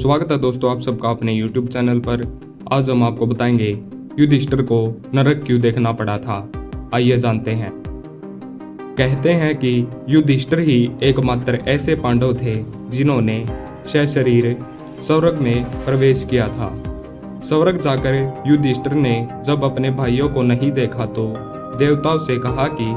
स्वागत है दोस्तों आप सबका अपने YouTube चैनल पर। आज हम आपको बताएंगे युधिष्ठिर को नरक क्यों देखना पड़ा था। आइए जानते हैं। कहते हैं कि युधिष्ठिर ही एकमात्र ऐसे पांडव थे जिन्होंने सशरीर स्वर्ग में प्रवेश किया था। स्वर्ग जाकर युधिष्ठिर ने जब अपने भाइयों को नहीं देखा तो देवताओं से कहा कि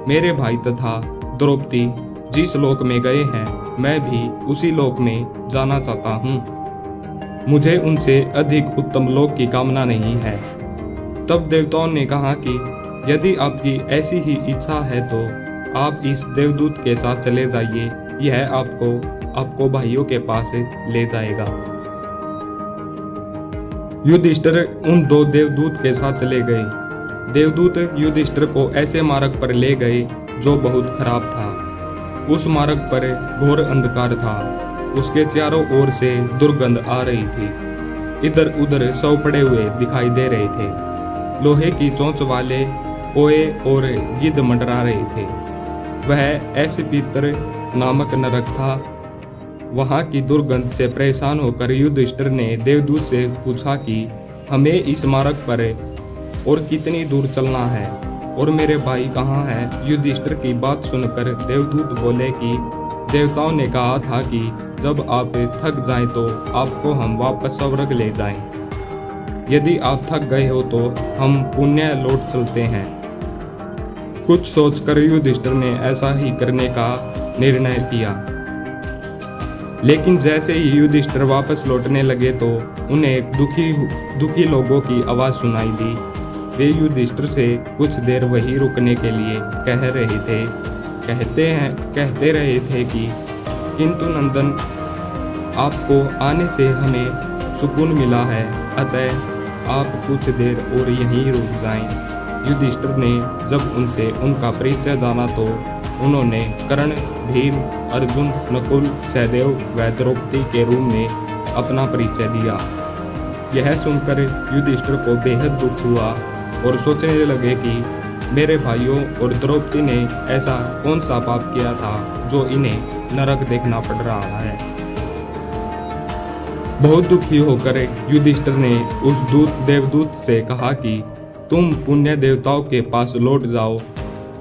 मेरे भाई तथा द्रौपदी जिस लोक में गए हैं मैं भी उसी लोक में जाना चाहता हूँ। मुझे उनसे अधिक उत्तम लोक की कामना नहीं है। तब देवताओं ने कहा कि यदि आपकी ऐसी ही इच्छा है तो आप इस देवदूत के साथ चले जाइए, यह आपको भाइयों के पास ले जाएगा। युधिष्ठिर उन दो देवदूत के साथ चले गए। देवदूत युधिष्ठिर को ऐसे मार्ग पर ले गए जो बहुत खराब था। उस मार्ग पर घोर अंधकार था। उसके चारों ओर से दुर्गंध आ रही थी। इधर उधर शव पड़े हुए दिखाई दे रहे थे। लोहे की चोंच वाले कोए और गिद्ध मंडरा रहे थे। वह ऐसे भीतर नामक नरक था। वहां की दुर्गंध से परेशान होकर युधिष्ठिर ने देवदूत से पूछा कि हमें इस मार्ग पर और कितनी दूर चलना है और मेरे भाई कहाँ हैं। युधिष्ठिर की बात सुनकर देवदूत बोले कि देवताओं ने कहा था कि जब आप थक जाएं तो आपको हम वापस स्वर्ग ले जाएं। यदि आप थक गए हो तो हम पुण्य लौट चलते हैं। कुछ सोचकर युधिष्ठिर ने ऐसा ही करने का निर्णय किया। लेकिन जैसे ही युधिष्ठिर वापस लौटने लगे तो उन्हें दुखी लोगों की आवाज सुनाई दी। वे युधिष्ठिर से कुछ देर वहीं रुकने के लिए कहते रहे थे कि किंतु नंदन आपको आने से हमें सुकून मिला है, अतः आप कुछ देर और यहीं रुक जाएं। युधिष्ठिर ने जब उनसे उनका परिचय जाना तो उन्होंने कर्ण, भीम, अर्जुन, नकुल, सहदेव व द्रौपदी के रूप में अपना परिचय दिया। यह सुनकर युधिष्ठिर को बेहद दुख हुआ और सोचने लगे कि मेरे भाइयों और द्रौपदी ने ऐसा कौन सा पाप किया था जो इन्हें नरक देखना पड़ रहा है। बहुत दुखी होकर युधिष्ठिर ने उस देवदूत से कहा कि तुम पुण्य देवताओं के पास लौट जाओ,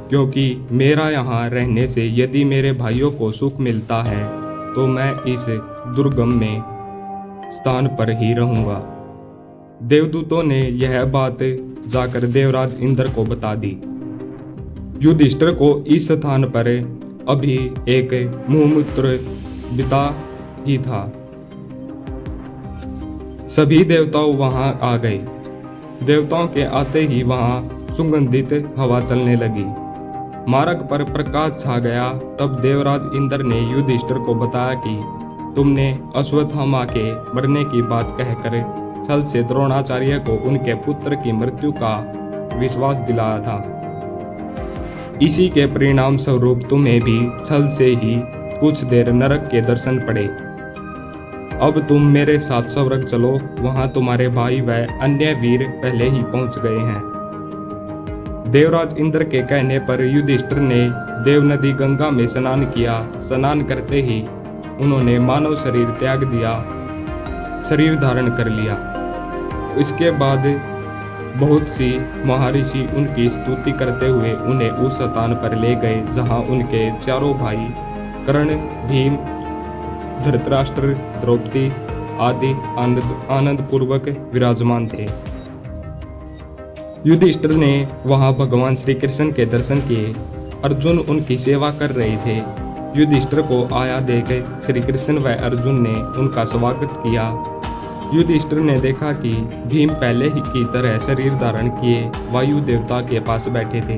क्योंकि मेरा यहाँ रहने से यदि मेरे भाइयों को सुख मिलता है तो मैं इस दुर्गम में स्थान पर ही रहूंगा। देवदूतों ने यह बात जाकर देवराज इंद्र को बता दी। युधिष्ठिर को इस स्थान पर अभी एक मुहूर्त बिता ही था। सभी देवताओं वहां आ गए। देवताओं के आते ही वहां सुगंधित हवा चलने लगी। मार्ग पर प्रकाश छा गया। तब देवराज इंद्र ने युधिष्ठिर को बताया कि तुमने अश्वत्थामा के मरने की बात कहकर छल से द्रोणाचार्य को उनके पुत्र की मृत्यु का विश्वास दिलाया था। इसी के परिणाम स्वरूप तुम्हें भी छल से ही कुछ देर नरक के दर्शन पड़े। अब तुम मेरे साथ स्वर्ग चलो, वहां तुम्हारे भाई व अन्य वीर पहले ही पहुंच गए हैं। देवराज इंद्र के कहने पर युधिष्ठिर ने देव नदी गंगा में स्नान किया। स्नान करते ही उन्होंने मानव शरीर त्याग दिया, शरीर धारण कर लिया। इसके बाद बहुत सी महर्षि उनकी स्तुति करते हुए उन्हें उस स्थान पर ले गए जहां उनके चारों भाई कर्ण, भीम, धृतराष्ट्र, द्रौपदी आदि आनंद पूर्वक विराजमान थे। युधिष्ठिर ने वहां भगवान श्री कृष्ण के दर्शन किए। अर्जुन उनकी सेवा कर रहे थे। युधिष्ठिर को आया देख श्री कृष्ण व अर्जुन ने उनका स्वागत किया। युधिष्ठिर ने देखा कि भीम पहले ही की तरह शरीर धारण किए वायु देवता के पास बैठे थे।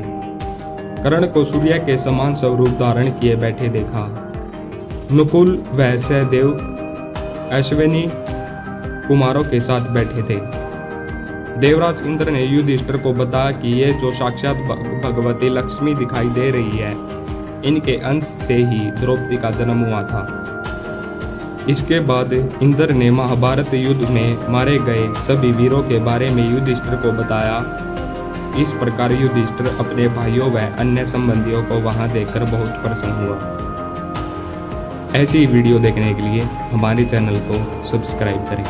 कर्ण को सूर्य के समान स्वरूप धारण किए बैठे देखा। नकुल व सहदेव अश्विनी कुमारों के साथ बैठे थे। देवराज इंद्र ने युधिष्ठिर को बताया कि ये जो साक्षात भगवती लक्ष्मी दिखाई दे रही है, इनके अंश से ही द्रौपदी का जन्म हुआ था। इसके बाद इंद्र ने महाभारत युद्ध में मारे गए सभी वीरों के बारे में युधिष्ठिर को बताया। इस प्रकार युधिष्ठिर अपने भाइयों व अन्य संबंधियों को वहां देखकर बहुत प्रसन्न हुआ। ऐसी वीडियो देखने के लिए हमारे चैनल को सब्सक्राइब करें।